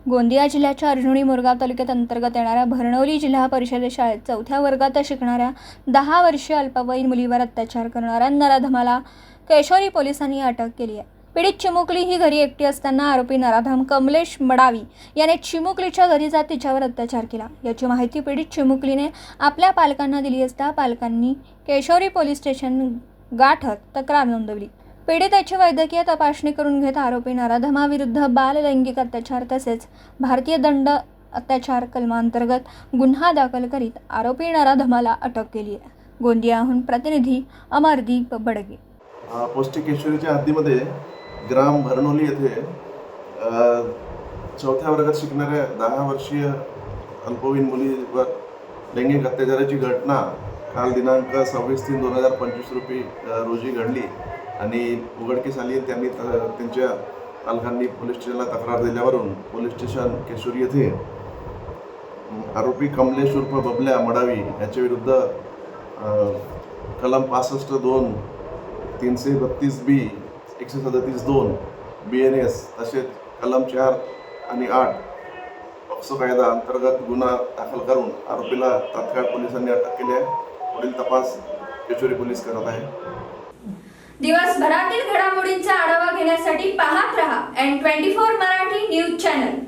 गोंदिया जिल्ह्याच्या अर्जुनी मोरगाव तालुक्यात अंतर्गत येणाऱ्या भरणवली जिल्हा परिषद शाळेत 4थ्या वर्गात शिकणाऱ्या 10 वर्षीय अल्पवयीन मुलीवर अत्याचार करणाऱ्या नराधमाला केशोरी पोलिसांनी अटक केली आहे। पीडित चिमुकली ही घरी एकटी असताना आरोपी नराधम कमलेश मडावी याने चिमुकलीच्या घरी जात तिच्यावर अत्याचार केला। याची माहिती पीडित चिमुकलीने आपल्या पालकांना दिली असता पालकांनी केशोरी पोलीस स्टेशन गाठत तक्रार नोंदवली। पीडितेची वैद्यकीय तपासणी करून घेत आरोपी नराधमाविरुद्ध बाल लैंगिक अत्याचार तसेच भारतीय दंड अत्याचार कलमांतर्गत गुन्हा दाखल करीत आरोपी नराधमाला अटक केली आहे। गोंदियाहून प्रतिनिधी अमरदीप बडगे। पोस्ट केशोरीच्या हद्दीमध्ये ग्राम भरणोली येथे 4थ्या वर्गात शिकणाऱ्या 10 वर्षीय अल्पवयीन मुलीवर लैंगिक अत्याचाराची घटना काल दिनांक 26/3/2025 रोजी घडली आणि उघडकीस आली। त्यांनी त्यांच्या पालकांनी पोलीस स्टेशनला तक्रार दिल्यावरून पोलीस स्टेशन केशोरी येथे आरोपी कमलेश उर्फ बबल्या मडावी याच्या विरुद्ध कलम 65(2), 332(b), 137(2) BNS तसेच कलम 4 आणि 8 पॉक्सो कायदा अंतर्गत गुन्हा दाखल करून आरोपीला तात्काळ पोलिसांनी अटक केली आहे। पुढील तपास केशोरी पोलीस करत आहे। दिवसभरातील घडामोडींचा आढावा घेण्यासाठी पाहत रहा N24 मराठी न्यूज चॅनल।